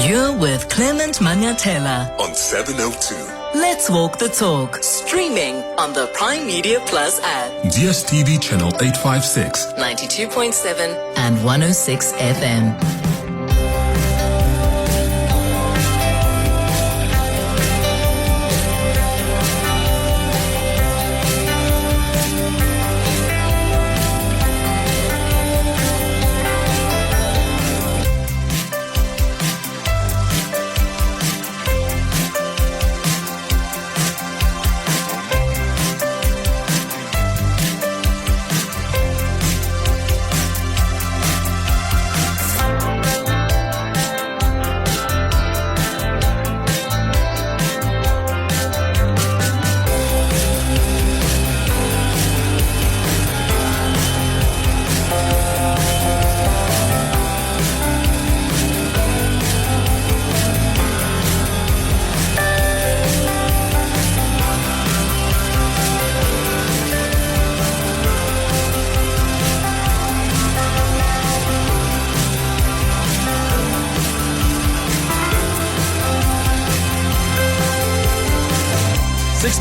You're with Clement Manyathela on 702. Let's walk the talk. Streaming on the Prime Media Plus app. DSTV channel 856. 92.7 and 106 FM.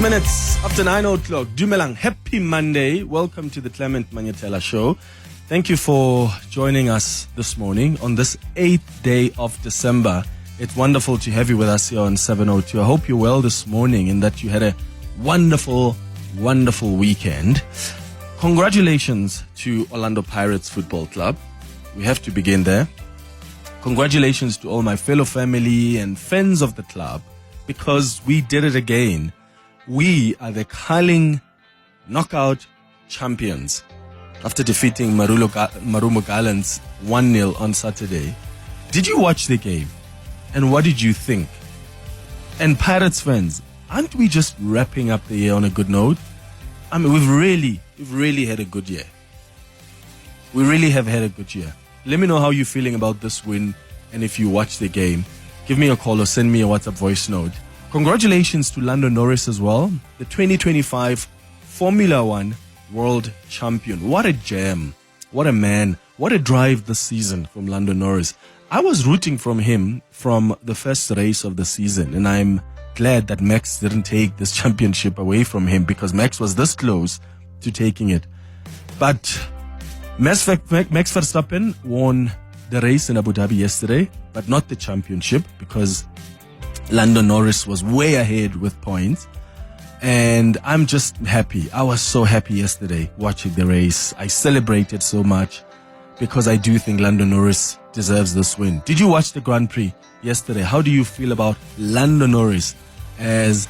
Minutes after 9 o'clock. Dumelang, happy Monday. Welcome to the Clement Manyathela Show. Thank you for joining us this morning on this 8th day of December. It's wonderful to have you with us here on 702. I hope you're well this morning and that you had a wonderful, wonderful weekend. Congratulations to Orlando Pirates Football Club. We have to begin there. Congratulations to all my fellow family and friends of the club, because we did it again. We are the Carling knockout champions after defeating Marumo Gallants 1-0 on Saturday. Did you watch the game? And what did you think? And Pirates fans, aren't we just wrapping up the year on a good note? I mean, we've really had a good year. We really have had a good year. Let me know how you're feeling about this win, and if you watch the game, give me a call or send me a WhatsApp voice note. Congratulations to Lando Norris as well, the 2025 Formula One World Champion. What a gem. What a man. What a drive this season from Lando Norris. I was rooting for him from the first race of the season, and I'm glad that Max didn't take this championship away from him, because Max was this close to taking it. But Max Verstappen won the race in Abu Dhabi yesterday, but not the championship, because Lando Norris was way ahead with points. And I'm just happy. I was so happy yesterday watching the race. I celebrated so much because I do think Lando Norris deserves this win. Did you watch the Grand Prix yesterday? How do you feel about Lando Norris as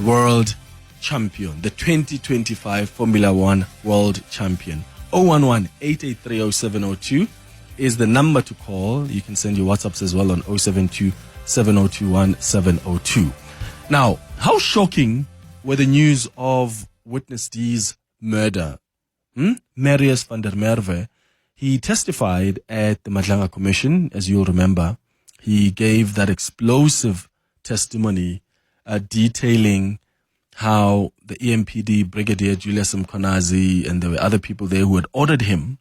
world champion, the 2025 Formula One world champion? 011-883-0702 is the number to call. You can send your WhatsApps as well on 072-7021-702. Now, how shocking were the news of Witness D's murder? Marius van der Merwe, he testified at the Madlanga Commission, as you'll remember. He gave that explosive testimony detailing how the EMPD Brigadier Julius Mkonazi, and there were other people there who had ordered him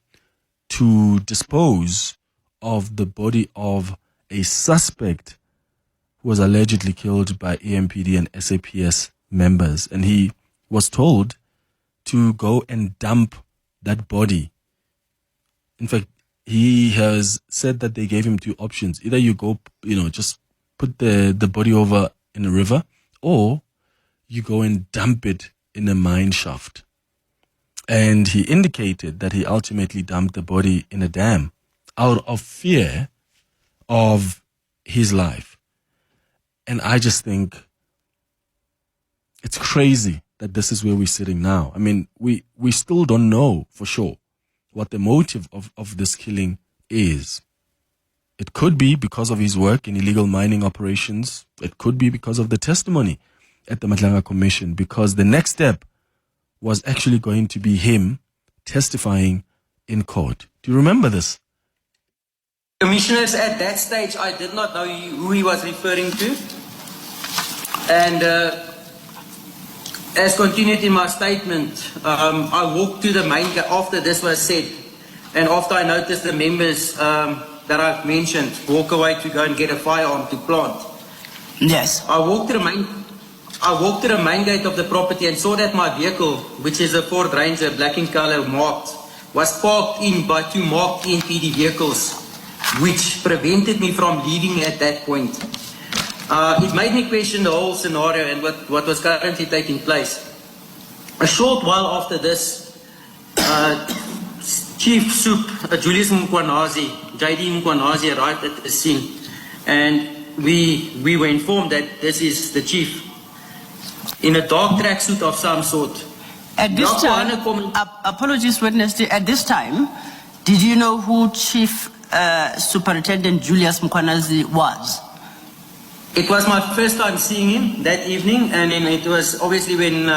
to dispose of the body of a suspect who was allegedly killed by EMPD and SAPS members. And he was told to go and dump that body. In fact, he has said that they gave him two options. Either you go, just put the body over in a river, or you go and dump it in a mine shaft. And he indicated that he ultimately dumped the body in a dam out of fear of his life. And I just think it's crazy that this is where we're sitting now. I mean, we still don't know for sure what the motive of this killing is. It could be because of his work in illegal mining operations. It could be because of the testimony at the Madlanga Commission, because the next step was actually going to be him testifying in court. Do you remember this? Commissioners, at that stage, I did not know who he was referring to. And as continued in my statement, I walked to the main gate after this was said, and after I noticed the members that I've mentioned, walk away to go and get a firearm to plant. Yes. I walked to the main gate of the property and saw that my vehicle, which is a Ford Ranger, black in color, marked, was parked in by two marked EMPD vehicles, which prevented me from leaving at that point. It made me question the whole scenario and what was currently taking place. A short while after this, Chief Soup, Julius Mkwanazi, JD Mkwanazi arrived at the scene, and we were informed that this is the chief in a dark tracksuit of some sort. At this time, apologies, witness, at this time, did you know who Chief Superintendent Julius Mkwanazi was? It was my first time seeing him that evening, and then it was obviously when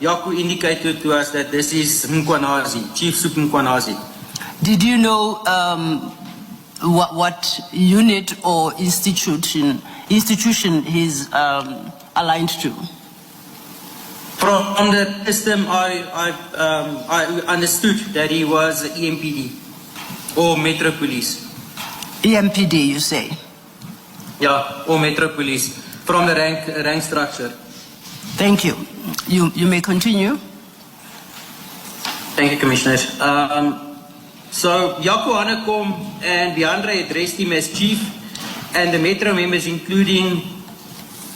Yaku indicated to us that this is Mkwanazi, Chief Soup Mkwanazi. Did you know what unit or institution he's aligned to? From the system, I understood that he was EMPD or Metro Police. EMPD, you say? Yeah, or Metro Police, from the rank structure. Thank you. You may continue. Thank you, Commissioners. So, Jaco Hanekom and Deandre addressed him as chief, and the Metro members, including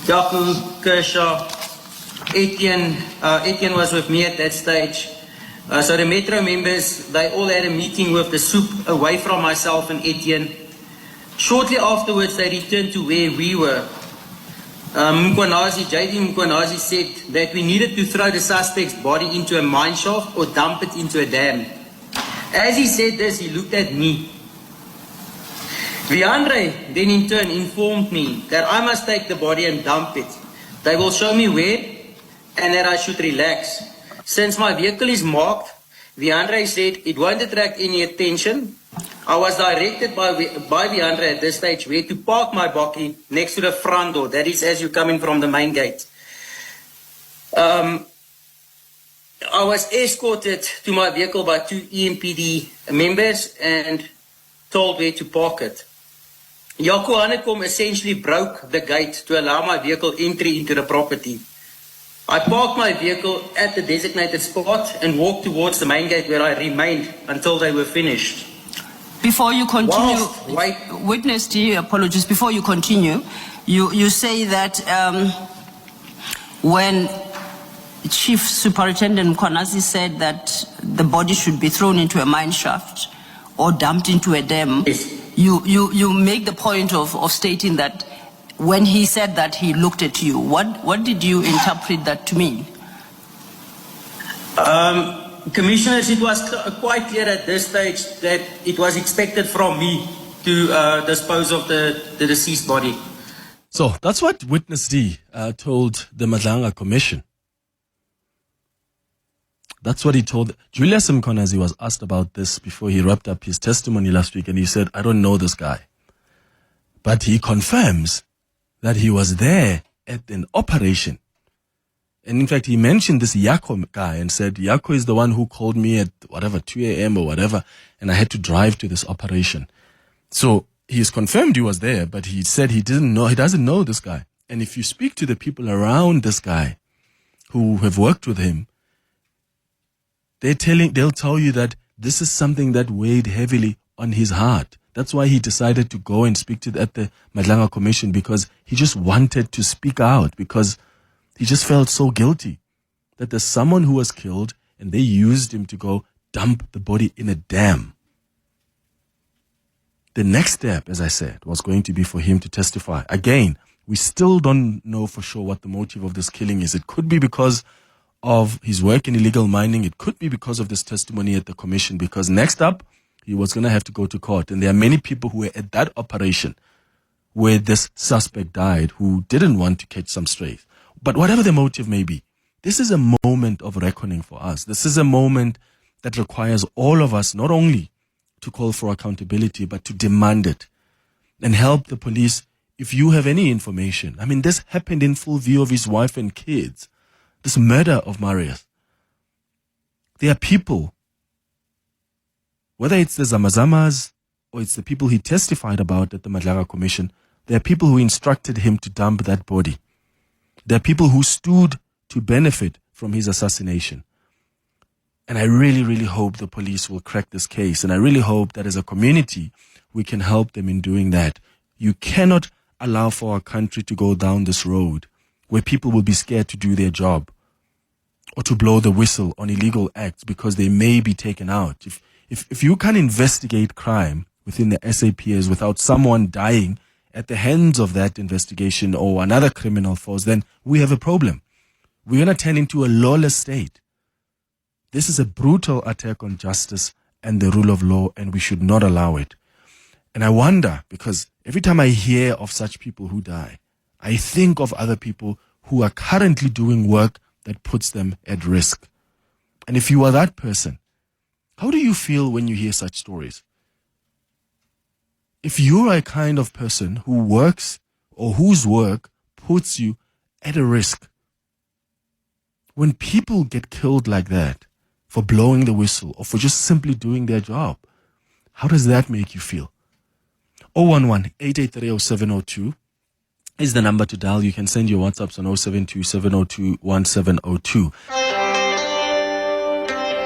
Jaco, Kershaw, Etienne was with me at that stage. So the Metro members, they all had a meeting with the soup away from myself and Etienne. Shortly afterwards, they returned to where we were. JD Mkwanazi said that we needed to throw the suspect's body into a mine shaft or dump it into a dam. As he said this, he looked at me. Deandre then in turn informed me that I must take the body and dump it. They will show me where and that I should relax. Since my vehicle is marked, Deandre said it won't attract any attention. I was directed by Deandre at this stage where to park my bakkie next to the front door. That is as you come in from the main gate. I was escorted to my vehicle by two EMPD members and told where to park it. Jaco Hanekom essentially broke the gate to allow my vehicle entry into the property. I parked my vehicle at the designated spot and walked towards the main gate where I remained until they were finished. Before you continue, witness to you, apologies, before you continue, you say that when Chief Superintendent Mkwanazi said that the body should be thrown into a mine shaft or dumped into a dam, yes. You make the point of stating that when he said that, he looked at you. What did you interpret that to mean? Commissioners, it was quite clear at this stage that it was expected from me to dispose of the deceased body. So that's what Witness D told the Madlanga Commission. That's what he told. Julius Mkwanazi was asked about this before he wrapped up his testimony last week, and he said, I don't know this guy. But he confirms that he was there at an operation. And in fact, he mentioned this Yako guy and said, Yako is the one who called me at 2 a.m. or whatever, and I had to drive to this operation. So he's confirmed he was there, but he said he doesn't know this guy. And if you speak to the people around this guy who have worked with him, they'll tell you that this is something that weighed heavily on his heart. That's why he decided to go and speak at the Madlanga Commission, because he just wanted to speak out, because he just felt so guilty that there's someone who was killed and they used him to go dump the body in a dam. The next step, as I said, was going to be for him to testify. Again, we still don't know for sure what the motive of this killing is. It could be because of his work in illegal mining. It could be because of this testimony at the commission, because next up, he was going to have to go to court. And there are many people who were at that operation where this suspect died who didn't want to catch some strays. But whatever the motive may be, this is a moment of reckoning for us. This is a moment that requires all of us not only to call for accountability, but to demand it and help the police if you have any information. I mean, this happened in full view of his wife and kids. This murder of Marius. There are people, whether it's the Zamazamas or it's the people he testified about at the Madlaga Commission, there are people who instructed him to dump that body. There are people who stood to benefit from his assassination. And I really, really hope the police will crack this case. And I really hope that as a community, we can help them in doing that. You cannot allow for our country to go down this road where people will be scared to do their job or to blow the whistle on illegal acts because they may be taken out. If you can't investigate crime within the SAPS without someone dying at the hands of that investigation or another criminal force, then we have a problem. We're going to turn into a lawless state. This is a brutal attack on justice and the rule of law, and we should not allow it. And I wonder, because every time I hear of such people who die, I think of other people who are currently doing work that puts them at risk. And if you are that person, how do you feel when you hear such stories? If you're a kind of person who works or whose work puts you at a risk, when people get killed like that for blowing the whistle or for just simply doing their job, how does that make you feel? 011-883-0702 is the number to dial. You can send your WhatsApps on 072-702-1702.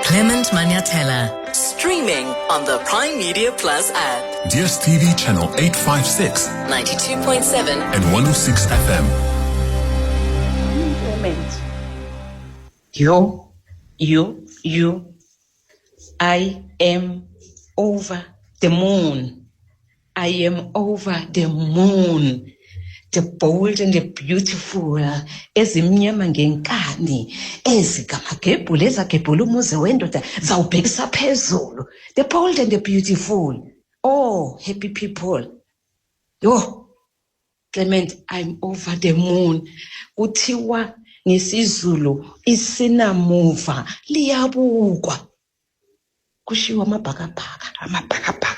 Clement Manyathela, streaming on the Prime Media Plus app. DSTV channel 856 92.7 and 106 FM. I am over the moon. I am over the moon. The bold and the beautiful. Ezimnyama ngenkani. Ezigamagebhula ezagebhula umuzi wendoda zawubhekisa phezulu. The bold and the beautiful. Oh, happy people. Yo, Clement, I'm over the moon. Kuthiwa ngesizulu isinamuva liyabukwa. Kushiwa amabhakabhaka.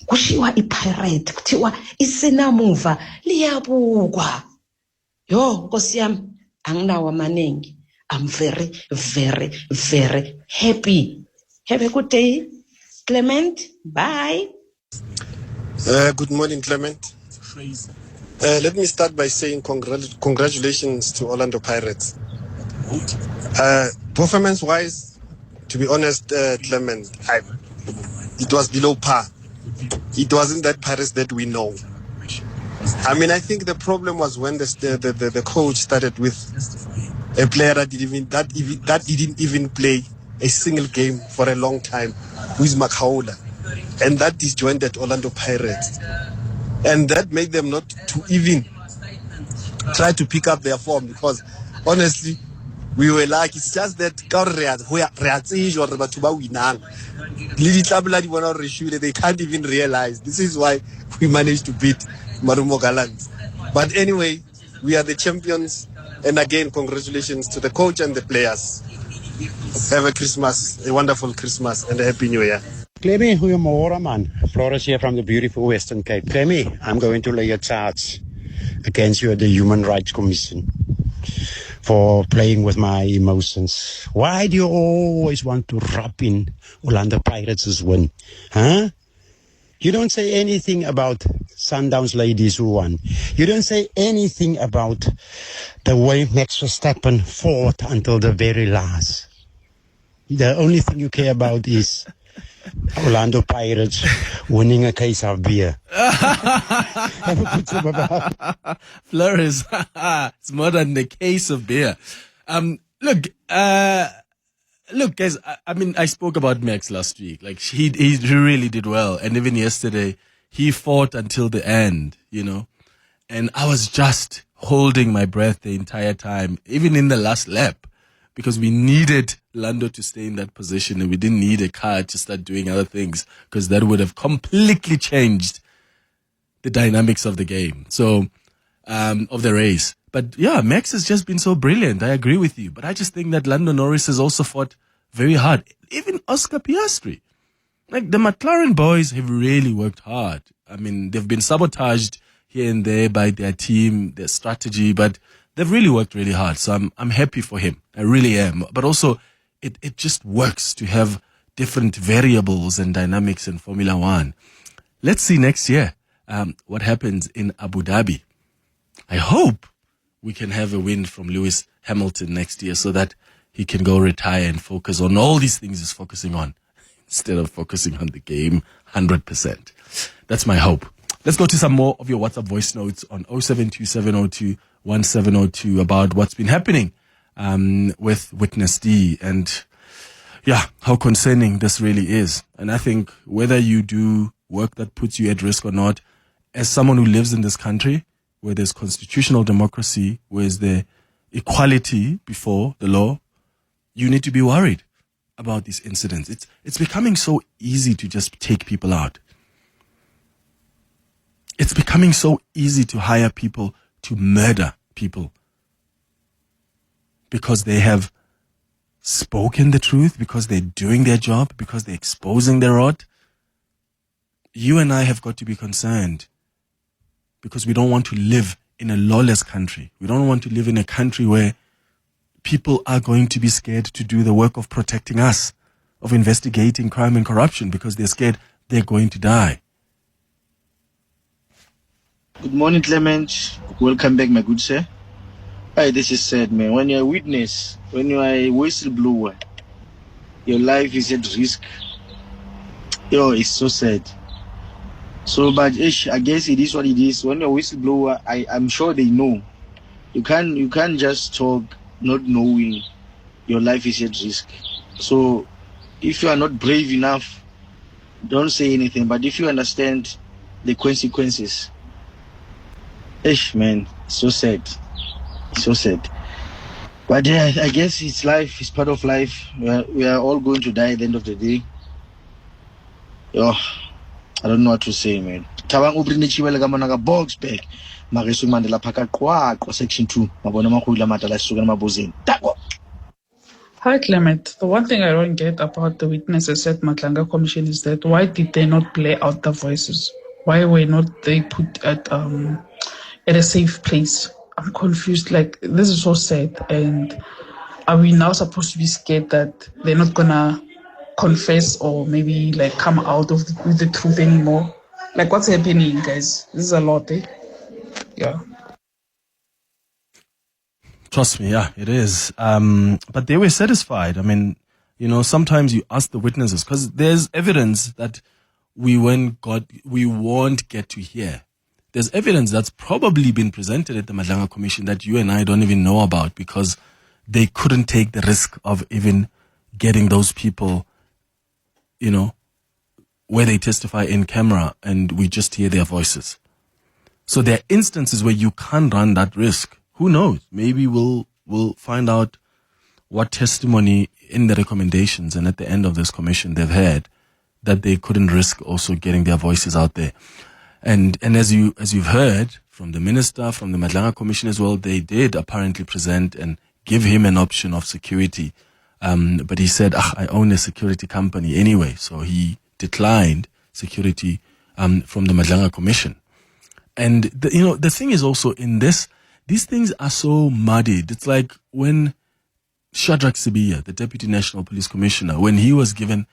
Kushiwa ipirate, kuthiwa isinamuva liyabukwa. Yo, Nkosi yami, anginawo amaningi. I'm very, very, very happy. Have a good day, Clement. Bye. Good morning, Clement. Let me start by saying congratulations to Orlando Pirates. Performance-wise, to be honest, Clement, it was below par. It wasn't that Pirates that we know. I mean, I think the problem was when the coach started with a player that didn't even play a single game for a long time, who is Makhaola, and that disjointed Orlando Pirates, and that made them not to even try to pick up their form, because honestly, we were like, it's just that they can't even realize. This is why we managed to beat Marumo Gallant. But anyway, we are the champions, and again, congratulations to the coach and the players. Have a Christmas, a wonderful Christmas, and a Happy New Year. Clemmy, goeiemôre man. Floris here from the beautiful Western Cape. Clemmy, I'm going to lay a charge against you at the Human Rights Commission for playing with my emotions. Why do you always want to rub in Orlando Pirates' win? Huh? You don't say anything about Sundowns ladies who won. You don't say anything about the way Max Verstappen fought until the very last. The only thing you care about is Orlando Pirates winning a case of beer. Flores, it's more than a case of beer. Look, guys, I mean, I spoke about Max last week. Like, he really did well. And even yesterday, he fought until the end, you know. And I was just holding my breath the entire time, even in the last lap, because we needed Lando to stay in that position, and we didn't need a car to start doing other things, because that would have completely changed the dynamics of the game. So, of the race. But yeah, Max has just been so brilliant. I agree with you. But I just think that Lando Norris has also fought very hard. Even Oscar Piastri. Like, the McLaren boys have really worked hard. I mean, they've been sabotaged here and there by their team, their strategy, but they've really worked really hard. So I'm happy for him. I really am. But also, it just works to have different variables and dynamics in Formula One. let's see next year what happens in Abu Dhabi. I hope we can have a win from Lewis Hamilton next year so that he can go retire and focus on all these things he's focusing on instead of focusing on the game 100%. That's my hope. Let's go to some more of your WhatsApp voice notes on 0727021702 about what's been happening with Witness D and how concerning this really is. And I think whether you do work that puts you at risk or not, as someone who lives in this country where there's constitutional democracy, where there's the equality before the law, you need to be worried about these incidents. It's becoming so easy to just take people out. It's becoming so easy to hire people to murder people because they have spoken the truth, because they're doing their job, because they're exposing their rot. You and I have got to be concerned because we don't want to live in a lawless country. We don't want to live in a country where people are going to be scared to do the work of protecting us, of investigating crime and corruption because they're scared they're going to die. Good morning, Clement. Welcome back, my good sir. Hey, this is sad, man. When you're a witness, when you are a whistleblower, your life is at risk. It's so sad. So, but I guess it is what it is. When you're a whistleblower, I'm sure they know. You can't just talk not knowing your life is at risk. So, if you are not brave enough, don't say anything. But if you understand the consequences, man, so sad. So sad. But I guess it's life. It's part of life. We are all going to die at the end of the day. I don't know what to say, man. Tabang ubrini chiwele kama naga box back. Marius Mandela phaka qwa section 2. Mabona makhulu amadala sisuka emabozini. Tako. Hi Clement. The one thing I don't get about the witnesses at Matlanga Commission is that why did they not play out the voices? Why were not they put at a safe place? I'm confused. Like, this is so sad. And are we now supposed to be scared that they're not gonna confess or maybe like come out with the truth anymore? Like, what's happening, guys? This is a lot, eh? Yeah. Trust me, it is. But they were satisfied. I mean, sometimes you ask the witnesses because there's evidence that we won't get to hear. There's evidence that's probably been presented at the Madlanga Commission that you and I don't even know about because they couldn't take the risk of even getting those people, where they testify in camera and we just hear their voices. So there are instances where you can't run that risk. Who knows? Maybe we'll find out what testimony in the recommendations and at the end of this commission they've had that they couldn't risk also getting their voices out there. And as you've heard from the minister, from the Madlanga Commission as well, they did apparently present and give him an option of security. But he said, I own a security company anyway. So he declined security from the Madlanga Commission. And the thing is also in this, these things are so muddied. It's like when Shadrach Sibiya, the Deputy National Police Commissioner, when he was given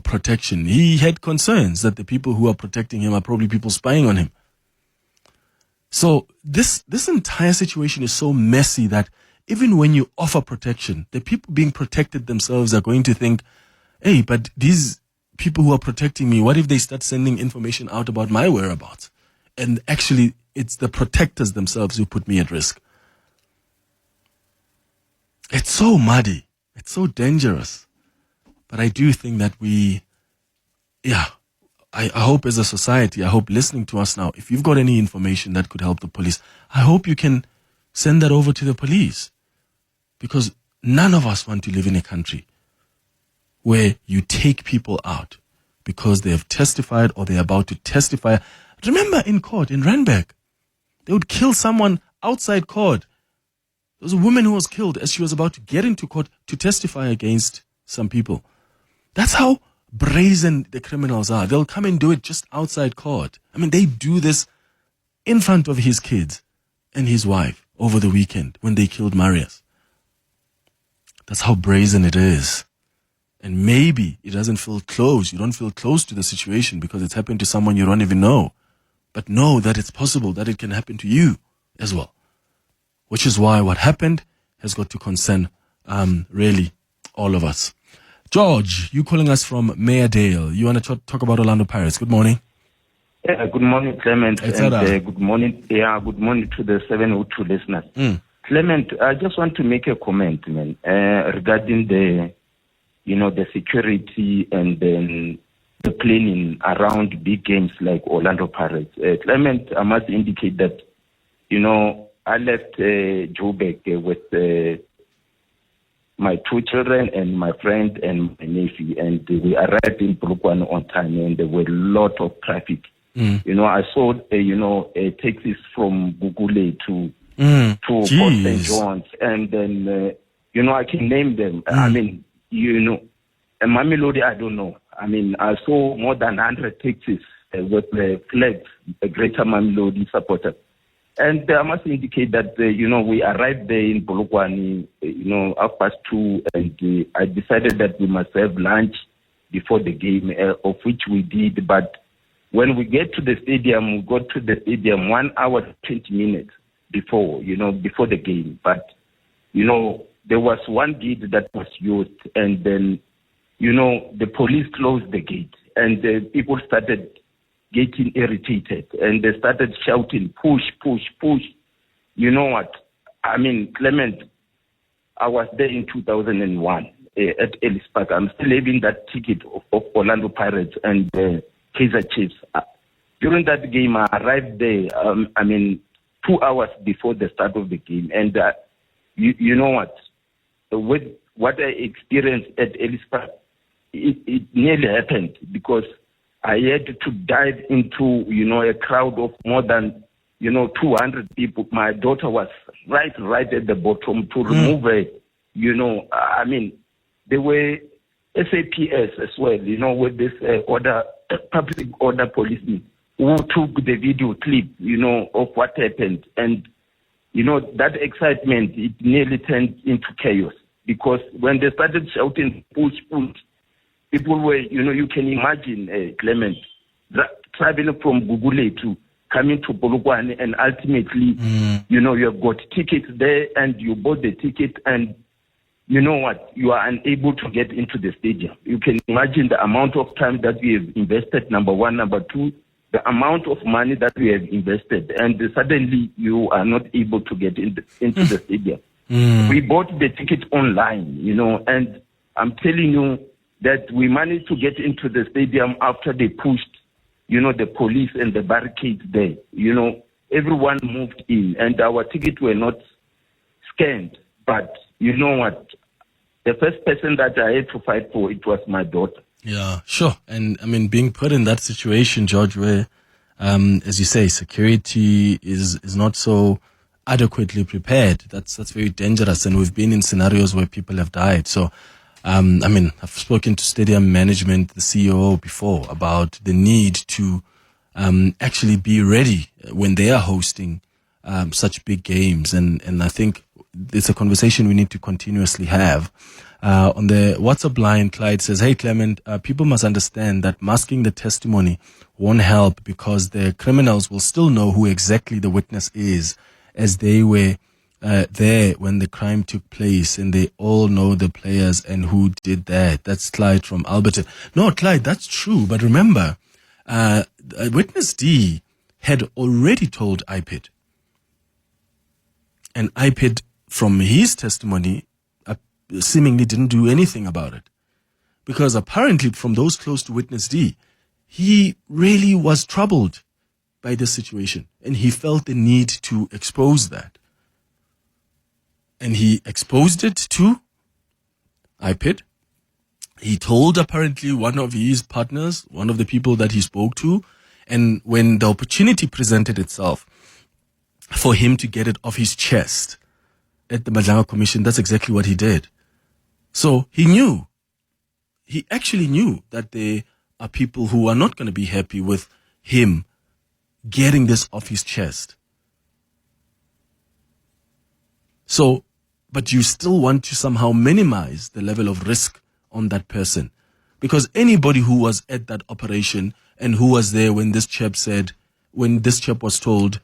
protection, he had concerns that the people who are protecting him are probably people spying on him. So this entire situation is so messy that even when you offer protection, the people being protected themselves are going to think, hey, but these people who are protecting me, what if they start sending information out about my whereabouts? And actually, it's the protectors themselves who put me at risk. It's so muddy. It's so dangerous. But I do think that I hope as a society, I hope listening to us now, if you've got any information that could help the police, I hope you can send that over to the police. Because none of us want to live in a country where you take people out because they have testified or they're about to testify. Remember in court, in Randburg, they would kill someone outside court. There was a woman who was killed as she was about to get into court to testify against some people. That's how brazen the criminals are. They'll come and do it just outside court. I mean, they do this in front of his kids and his wife over the weekend when they killed Marius. That's how brazen it is. And maybe it doesn't feel close. You don't feel close to the situation because it's happened to someone you don't even know. But know that it's possible that it can happen to you as well. Which is why what happened has got to concern, really, all of us. George, you calling us from Mayerdale. You want to talk about Orlando Pirates. Good morning. Yeah, good morning, Clement. It's and good morning. Yeah, good morning to the 702 listeners. Clement, I just want to make a comment, man, regarding the security and then the planning around big games like Orlando Pirates. Clement, I must indicate that, I left Joburg with my two children and my friend and my nephew, and we arrived in Polokwane on time, and there were a lot of traffic. I saw, taxis from Gugule to Port St. John's, and then, I can name them. I mean, a Mamelodi, I don't know. I mean, I saw more than 100 taxis with the flags, the Greater Mamelodi supporters. And I must indicate that, we arrived there in Polokwane, 2:30, and I decided that we must have lunch before the game, of which we did. But when we get to the stadium, we got to the stadium 1 hour, 20 minutes before the game. But, there was one gate that was used, and then, the police closed the gate, and people started getting irritated, and they started shouting, push, push, push. You know what? I mean, Clement, I was there in 2001 at Ellis Park. I'm still having that ticket of Orlando Pirates and Kaizer Chiefs. During that game, I arrived there, 2 hours before the start of the game. And you know what? With what I experienced at Ellis Park, it nearly happened because I had to dive into, a crowd of more than, 200 people. My daughter was right at the bottom to remove her, there were SAPS as well, with this public order policemen who took the video clip, of what happened. And, that excitement, it nearly turned into chaos because when they started shouting, push, push, people were, you can imagine, Clement, traveling from Gugule to coming to Polokwane, and ultimately, you have got tickets there and you bought the ticket, and you know what? You are unable to get into the stadium. You can imagine the amount of time that we have invested, number one. Number two, the amount of money that we have invested, and suddenly you are not able to get into the stadium. We bought the ticket online, and I'm telling you, that we managed to get into the stadium after they pushed, the police and the barricades there. Everyone moved in, and our tickets were not scanned. But you know what? The first person that I had to fight for, it was my daughter. Yeah, sure. And being put in that situation, George, where, as you say, security is not so adequately prepared, that's very dangerous. And we've been in scenarios where people have died. So, I've spoken to stadium management, the CEO before, about the need to actually be ready when they are hosting such big games. And I think it's a conversation we need to continuously have. On the WhatsApp line, Clyde says, hey, Clement, people must understand that masking the testimony won't help because the criminals will still know who exactly the witness is, as they were there when the crime took place, and they all know the players and who did that. That's Clyde from Alberton. No, Clyde, that's true. But remember, witness D had already told IPID. And IPID, from his testimony, seemingly didn't do anything about it. Because apparently, from those close to witness D, he really was troubled by this situation. And he felt the need to expose that. And he exposed it to IPID. He told apparently one of his partners, one of the people that he spoke to, and when the opportunity presented itself for him to get it off his chest at the Madlanga Commission, that's exactly what he did. So he actually knew that there are people who are not going to be happy with him getting this off his chest. So, but you still want to somehow minimize the level of risk on that person. Because anybody who was at that operation and who was there when this chap was told,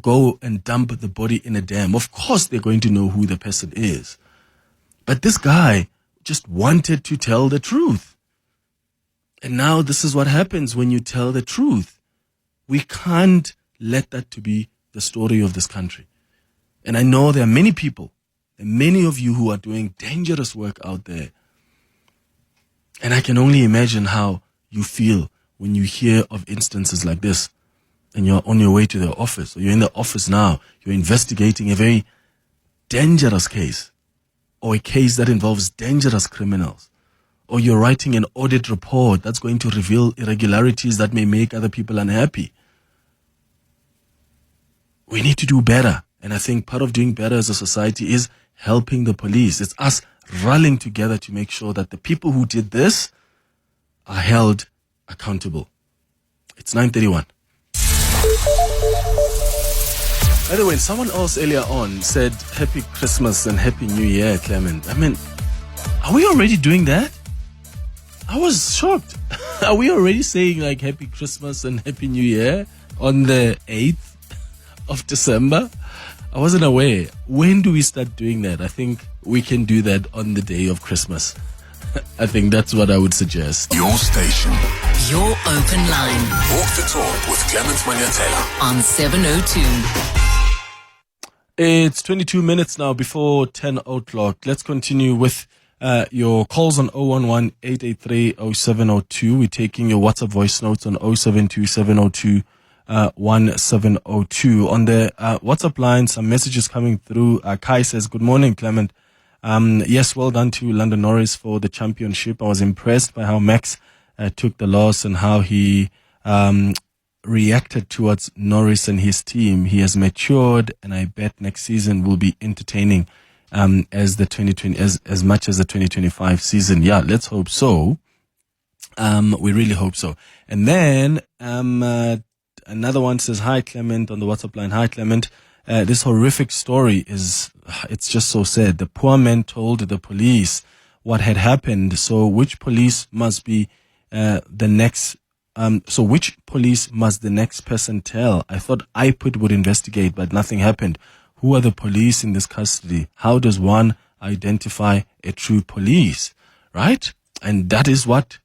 go and dump the body in a dam, of course they're going to know who the person is. But this guy just wanted to tell the truth. And now this is what happens when you tell the truth. We can't let that to be the story of this country. And I know there are many people, and many of you who are doing dangerous work out there. And I can only imagine how you feel when you hear of instances like this and you're on your way to the office, or you're in the office now, you're investigating a very dangerous case, or a case that involves dangerous criminals, or you're writing an audit report that's going to reveal irregularities that may make other people unhappy. We need to do better. And I think part of doing better as a society is helping the police. It's us rallying together to make sure that the people who did this are held accountable. It's 9:31. By the way, someone else earlier on said Happy Christmas and Happy New Year, Clement. I mean, are we already doing that? I was shocked. Are we already saying like Happy Christmas and Happy New Year on the 8th of December? I wasn't aware. When do we start doing that? I think we can do that on the day of Christmas. I think that's what I would suggest. Your station. Your open line. Walk the talk with Clement Manyathela on 702. It's 22 minutes now before 10 o'clock. Let's continue with your calls on 011-883-0702. We're taking your WhatsApp voice notes on 072-702-1702. On the WhatsApp line, some messages coming through. Kai says, good morning, Clement. Yes, well done to London Norris for the championship. I was impressed by how Max took the loss and how he reacted towards Norris and his team. He has matured, and I bet next season will be entertaining as the 2020 as much as the 2025 season. Yeah, let's hope so. We really hope so. And then another one says, hi, Clement, on the WhatsApp line. Hi, Clement. This horrific story it's just so sad. The poor man told the police what had happened. So which police must be the next person tell? I thought IPID would investigate, but nothing happened. Who are the police in this custody? How does one identify a true police? Right? And that is what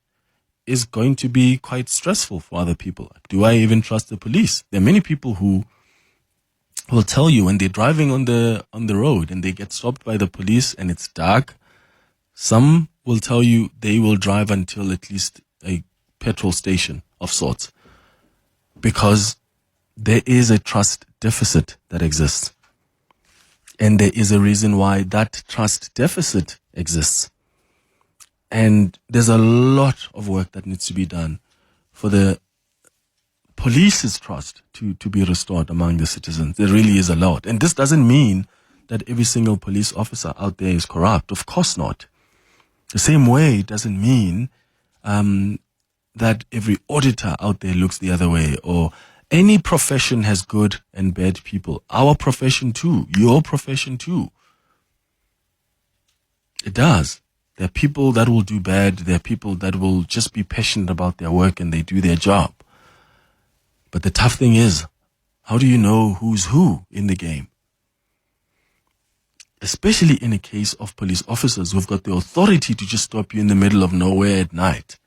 is going to be quite stressful for other people. Do I even trust the police? There are many people who will tell you when they're driving on the road and they get stopped by the police and it's dark. Some will tell you they will drive until at least a petrol station of sorts, because there is a trust deficit that exists. And there is a reason why that trust deficit exists. And there's a lot of work that needs to be done for the police's trust to be restored among the citizens. There really is a lot. And this doesn't mean that every single police officer out there is corrupt. Of course not. The same way it doesn't mean that every auditor out there looks the other way, or any profession has good and bad people. Our profession too. Your profession too. It does. There are people that will do bad. There are people that will just be passionate about their work and they do their job. But the tough thing is, how do you know who's who in the game? Especially in a case of police officers who've got the authority to just stop you in the middle of nowhere at night.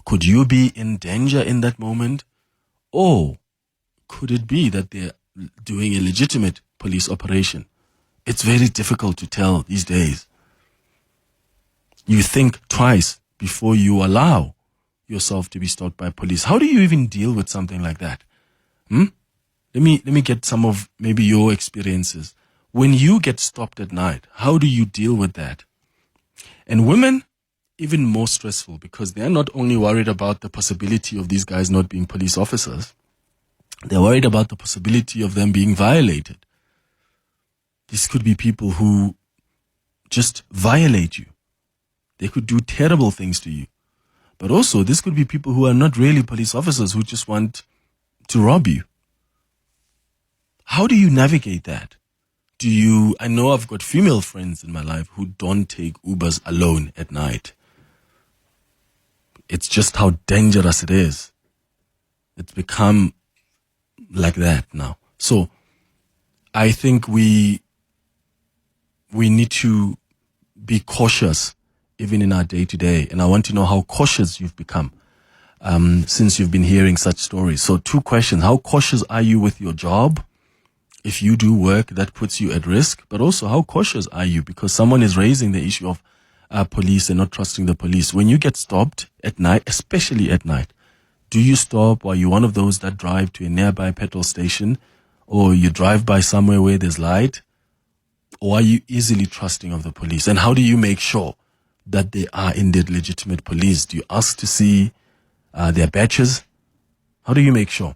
Could you be in danger in that moment? Or could it be that they're doing a legitimate police operation? It's very difficult to tell these days. You think twice before you allow yourself to be stopped by police. How do you even deal with something like that? Let me get some of maybe your experiences. When you get stopped at night, how do you deal with that? And women, even more stressful, because they're not only worried about the possibility of these guys not being police officers, they're worried about the possibility of them being violated. These could be people who just violate you. They could do terrible things to you. But also, this could be people who are not really police officers who just want to rob you. How do you navigate that? I know I've got female friends in my life who don't take Ubers alone at night. It's just how dangerous it is. It's become like that now. So I think we need to be cautious even in our day-to-day. And I want to know how cautious you've become since you've been hearing such stories. So 2 questions. How cautious are you with your job? If you do work that puts you at risk, but also how cautious are you? Because someone is raising the issue of police and not trusting the police. When you get stopped at night, especially at night, do you stop? Or are you one of those that drive to a nearby petrol station, or you drive by somewhere where there's light? Or are you easily trusting of the police? And how do you make sure that they are indeed legitimate police? Do you ask to see their badges? How do you make sure?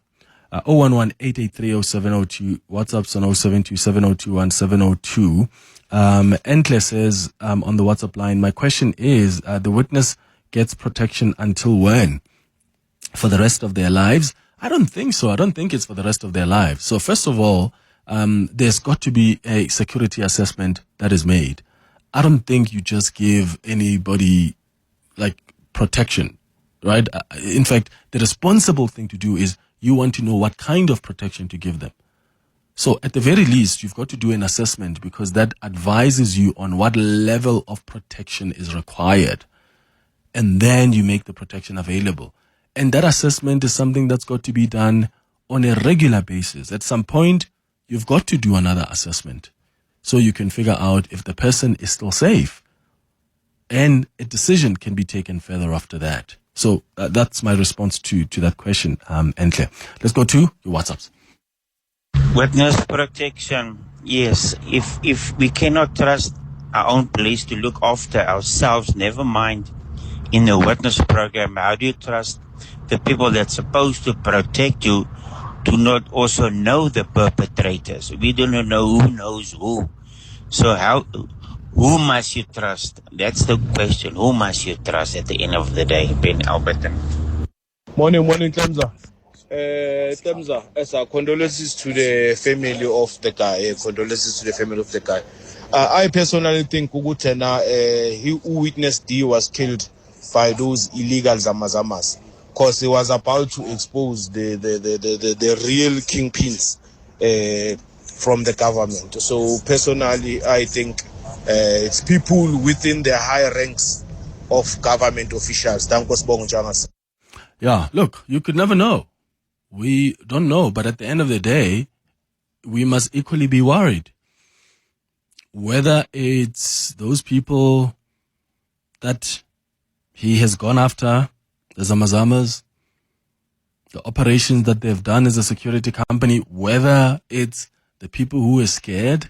011-883-0702, WhatsApp's on 0727021702. Entle says on the WhatsApp line, my question is, the witness gets protection until when? For the rest of their lives? I don't think so. I don't think it's for the rest of their lives. So first of all, there's got to be a security assessment that is made. I don't think you just give anybody like protection, right? In fact, the responsible thing to do is you want to know what kind of protection to give them. So at the very least, you've got to do an assessment, because that advises you on what level of protection is required. And then you make the protection available. And that assessment is something that's got to be done on a regular basis. At some point, you've got to do another assessment so you can figure out if the person is still safe. And a decision can be taken further after that. So that's my response to that question, Entle. Let's go to your WhatsApps. Witness protection, yes. If we cannot trust our own police to look after ourselves, never mind in a witness program, how do you trust the people that's supposed to protect you to not also know the perpetrators? We do not know who knows who. So who must you trust? That's the question. Who must you trust at the end of the day, Ben Alberton? Morning, Temza. Temza, as our condolences to the family of the guy. I personally think Ugutena, he who witnessed D was killed by those illegal Zamazamas, because he was about to expose the real kingpins from the government. So personally, I think it's people within the high ranks of government officials. Yeah, look, you could never know. We don't know, but at the end of the day, we must equally be worried. Whether it's those people that he has gone after, the Zamazamas, the operations that they've done as a security company, whether it's the people who are scared,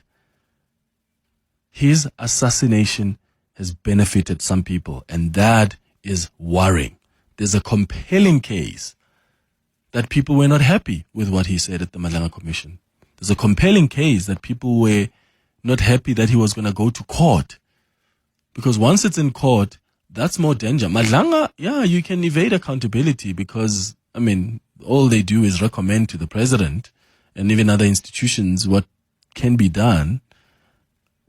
his assassination has benefited some people, and that is worrying. There's a compelling case that people were not happy with what he said at the Madlanga Commission. There's a compelling case that people were not happy that he was going to go to court. Because once it's in court, that's more danger. Madlanga, yeah, you can evade accountability because, I mean, all they do is recommend to the president and even other institutions what can be done.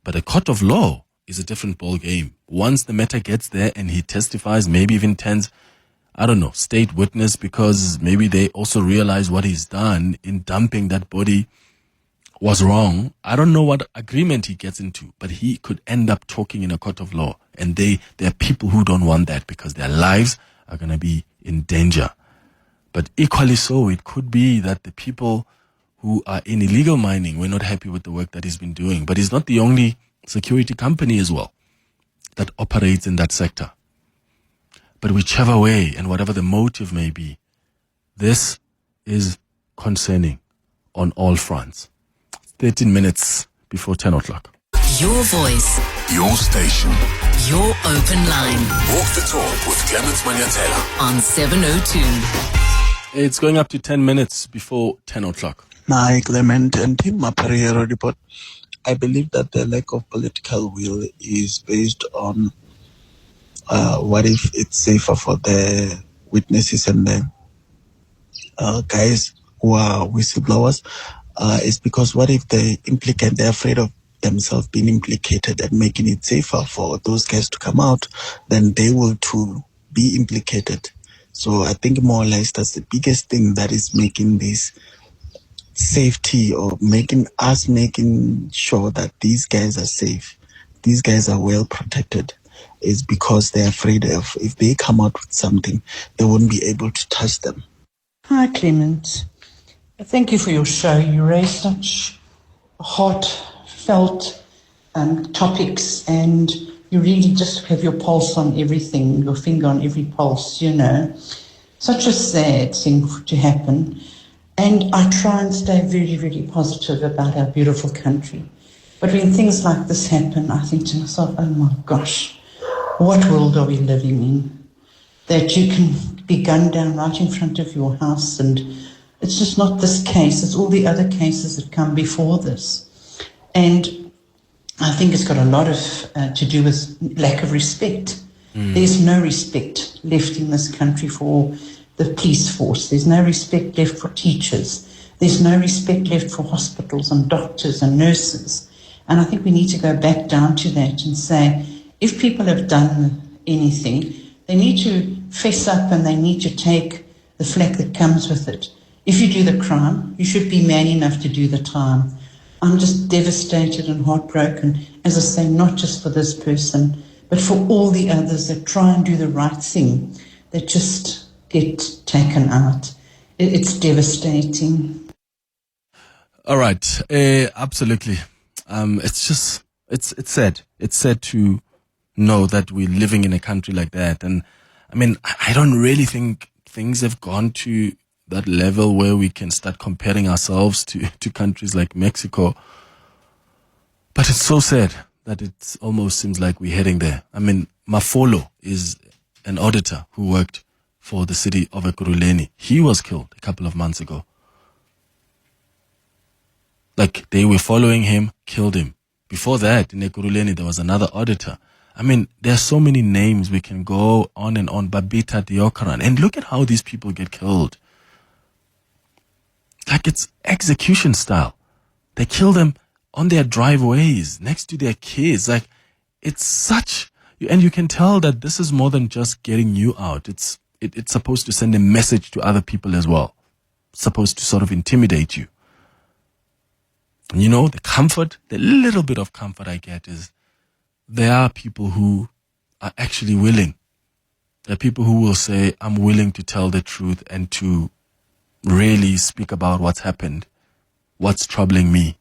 But a court of law is a different ball game. Once the matter gets there and he testifies, maybe even turns, I don't know, state witness, because maybe they also realize what he's done in dumping that body was wrong. I don't know what agreement he gets into, but he could end up talking in a court of law. And there are people who don't want that because their lives are going to be in danger. But equally so, it could be that the people who are in illegal mining were not happy with the work that he's been doing. But he's not the only security company as well that operates in that sector. But whichever way and whatever the motive may be, this is concerning on all fronts. 13 minutes before 10 o'clock. Your voice. Your station. Your open line. Walk the talk with Clement Manyathela on 702. It's going up to 10 minutes before 10 o'clock. My Clement and Team Maparero report. I believe that the lack of political will is based on what if it's safer for the witnesses and the guys who are whistleblowers. It's because what if they're afraid of themselves being implicated and making it safer for those guys to come out, then they will too be implicated. So I think more or less that's the biggest thing that is making this safety, or making sure that these guys are safe, these guys are well protected, is because they're afraid of, if they come out with something, they won't be able to touch them. Hi, Clement. Thank you for your show. You raise such heartfelt topics, and you really just have your pulse on everything, your finger on every pulse, you know. Such a sad thing to happen. And I try and stay very, very positive about our beautiful country. But when things like this happen, I think to myself, oh my gosh, what world are we living in? That you can be gunned down right in front of your house, and it's just not this case, it's all the other cases that come before this. And I think it's got a lot of to do with lack of respect. There's no respect left in this country for the police force. There's no respect left for teachers. There's no respect left for hospitals and doctors and nurses. And I think we need to go back down to that and say, if people have done anything, they need to fess up and they need to take the flack that comes with it. If you do the crime, you should be man enough to do the time. I'm just devastated and heartbroken, as I say, not just for this person, but for all the others that try and do the right thing, that just get taken out. It's devastating. All right. Absolutely. It's sad. It's sad to know that we're living in a country like that. And I mean, I don't really think things have gone to that level where we can start comparing ourselves to countries like Mexico. But it's so sad that it almost seems like we're heading there. I mean, Mafolo is an auditor who worked for the city of Ekurhuleni. He was killed a couple of months ago. Like, they were following him, killed him. Before that, in Ekurhuleni, there was another auditor. I mean, there's so many names. We can go on and on. Babita Deokaran. And look at how these people get killed. Like, it's execution style. They kill them on their driveways, next to their kids. Like, it's such... And you can tell that this is more than just getting you out. It's supposed to send a message to other people as well. It's supposed to sort of intimidate you. And you know, the little bit of comfort I get is there are people who are actually willing. There are people who will say, I'm willing to tell the truth and to really speak about what's happened, what's troubling me.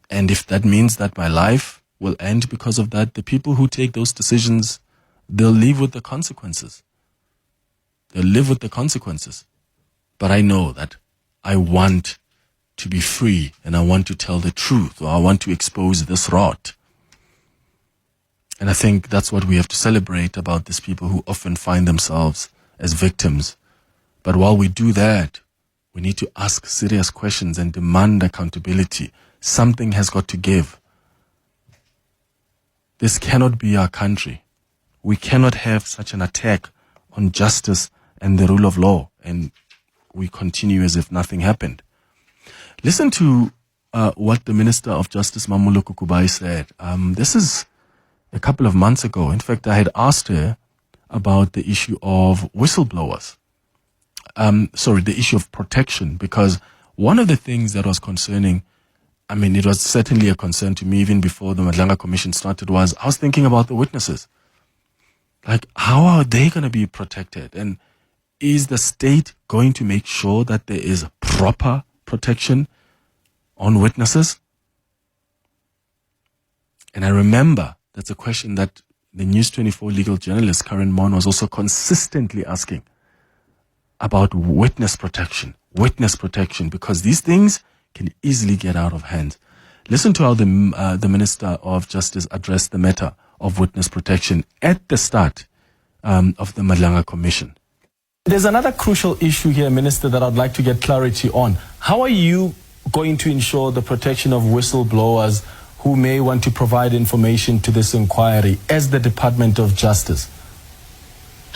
And if that means that my life will end because of that, the people who take those decisions, they'll live with the consequences. They'll live with the consequences. But I know that I want to be free and I want to tell the truth, or I want to expose this rot. And I think that's what we have to celebrate about these people who often find themselves as victims. But while we do that, we need to ask serious questions and demand accountability. Something has got to give. This cannot be our country. We cannot have such an attack on justice and the rule of law, and we continue as if nothing happened. Listen to what the Minister of Justice, Mamulo Kukubai, said. This is a couple of months ago. In fact, I had asked her about the issue of whistleblowers. The issue of protection, because one of the things that was concerning, I mean, it was certainly a concern to me even before the Madlanga Commission started, was I was thinking about the witnesses. Like, how are they going to be protected? And is the state going to make sure that there is proper protection on witnesses? And I remember that's a question that the News 24 legal journalist Karen Mon was also consistently asking about witness protection, because these things can easily get out of hand. Listen to how the Minister of Justice addressed the matter of witness protection at the start of the Madlanga Commission. There's another crucial issue here, Minister, that I'd like to get clarity on. How are you going to ensure the protection of whistleblowers who may want to provide information to this inquiry as the Department of Justice?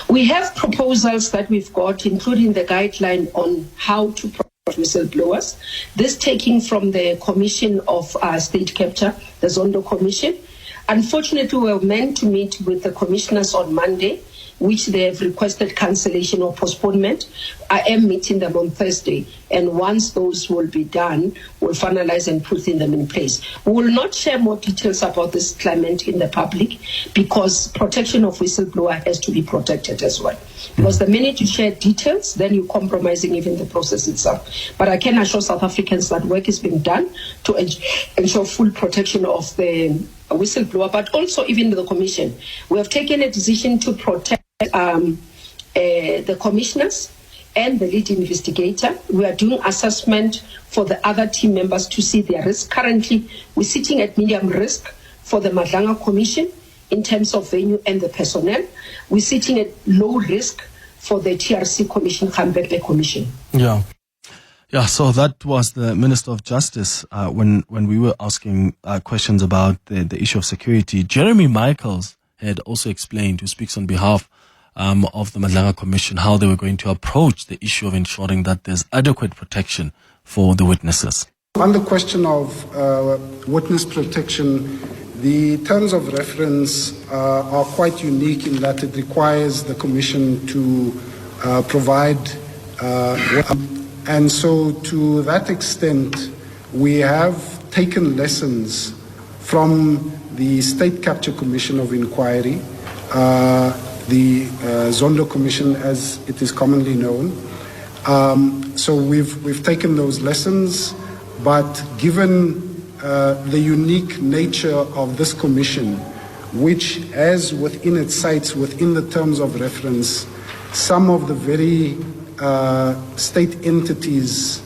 We have proposals that we've got, including the guideline on how to protect whistleblowers. This taking from the Commission of State Capture, the Zondo Commission. Unfortunately, we were meant to meet with the commissioners on Monday, which they have requested cancellation or postponement. I am meeting them on Thursday, and once those will be done, we'll finalize and put them in place. We will not share more details about this Clement in the public, because protection of whistleblower has to be protected as well. Because the minute you share details, then you're compromising even the process itself. But I can assure South Africans that work is being done to ensure full protection of the whistleblower, but also even the commission. We have taken a decision to protect the commissioners and the lead investigator. We are doing assessment for the other team members to see their risk. Currently, we're sitting at medium risk for the Madlanga Commission in terms of venue and the personnel. We're sitting at low risk for the TRC Commission, Kambebe Commission. Yeah. Yeah, so that was the Minister of Justice when we were asking questions about the issue of security. Jeremy Michaels had also explained, who speaks on behalf of the Madlanga Commission, how they were going to approach the issue of ensuring that there's adequate protection for the witnesses. On the question of witness protection, the terms of reference are quite unique in that it requires the Commission to provide and so to that extent, we have taken lessons from the State Capture Commission of Inquiry, the Zondo Commission as it is commonly known. So we've taken those lessons, but given the unique nature of this commission, which has within its sights, within the terms of reference, some of the very state entities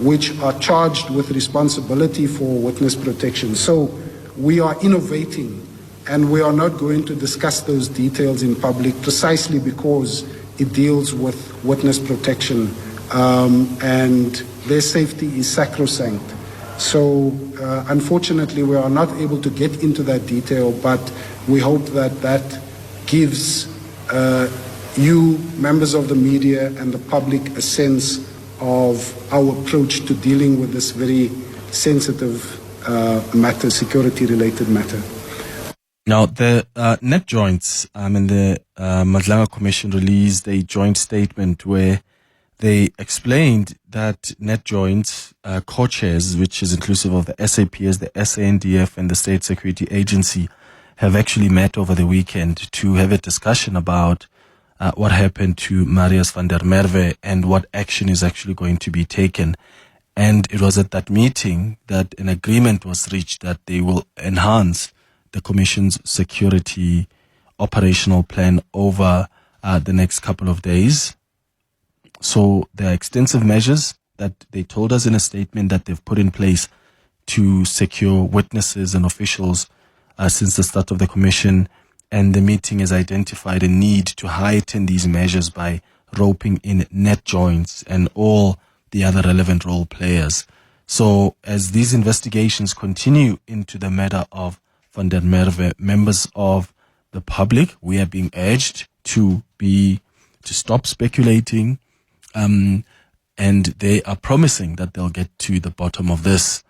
which are charged with responsibility for witness protection. So we are innovating, and we are not going to discuss those details in public precisely because it deals with witness protection and their safety is sacrosanct. So unfortunately we are not able to get into that detail, but we hope that that gives you, members of the media, and the public a sense of our approach to dealing with this very sensitive matter, security-related matter. Now, the net joints and the Madlanga Commission released a joint statement where they explained that net joints co-chairs, which is inclusive of the SAPS, the SANDF, and the State Security Agency, have actually met over the weekend to have a discussion about what happened to Marius van der Merwe and what action is actually going to be taken. And it was at that meeting that an agreement was reached that they will enhance the Commission's security operational plan over the next couple of days. So there are extensive measures that they told us in a statement that they've put in place to secure witnesses and officials since the start of the Commission. And the meeting has identified a need to heighten these measures by roping in net joints and all the other relevant role players. So as these investigations continue into the matter of Van der Merwe, members of the public, we are being urged to stop speculating, and they are promising that they'll get to the bottom of this.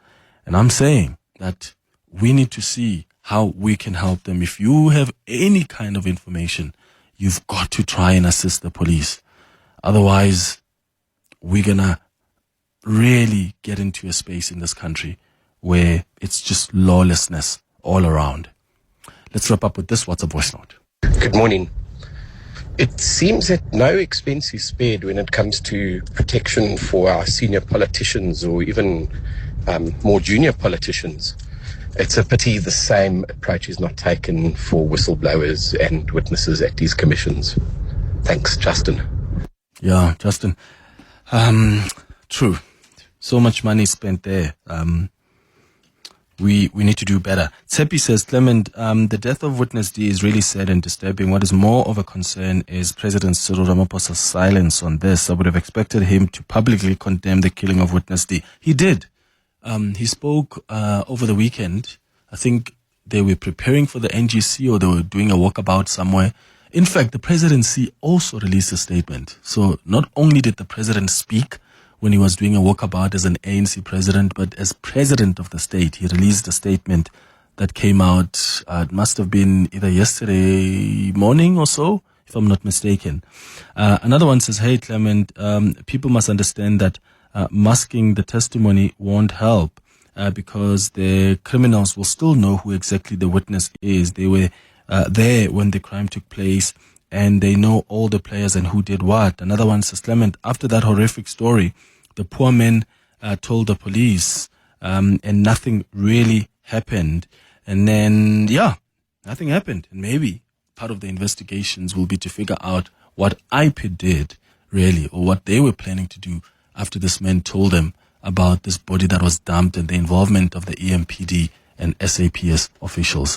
And I'm saying that we need to see how we can help them. If you have any kind of information, you've got to try and assist the police. Otherwise, we're gonna really get into a space in this country where it's just lawlessness all around. Let's wrap up with this WhatsApp voice note. Good morning. It seems that no expense is spared when it comes to protection for our senior politicians or even more junior politicians. It's a pity the same approach is not taken for whistleblowers and witnesses at these commissions. Thanks, Justin. Yeah, Justin. True. So much money spent there. We need to do better. Tsepi says, Clement, the death of Witness D is really sad and disturbing. What is more of a concern is President Cyril Ramaphosa's silence on this. I would have expected him to publicly condemn the killing of Witness D. He did. He spoke over the weekend. I think they were preparing for the NGC or they were doing a walkabout somewhere. In fact, the presidency also released a statement. So not only did the president speak when he was doing a walkabout as an ANC president, but as president of the state, he released a statement that came out, it must have been either yesterday morning or so, if I'm not mistaken. Another one says, hey, Clement, people must understand that masking the testimony won't help because the criminals will still know who exactly the witness is. They were there when the crime took place, and they know all the players and who did what. Another one says, Clement, after that horrific story, the poor men told the police, and nothing really happened. And then, nothing happened. And maybe part of the investigations will be to figure out what IP did, really, or what they were planning to do after this man told them about this body that was dumped and the involvement of the EMPD and SAPS officials.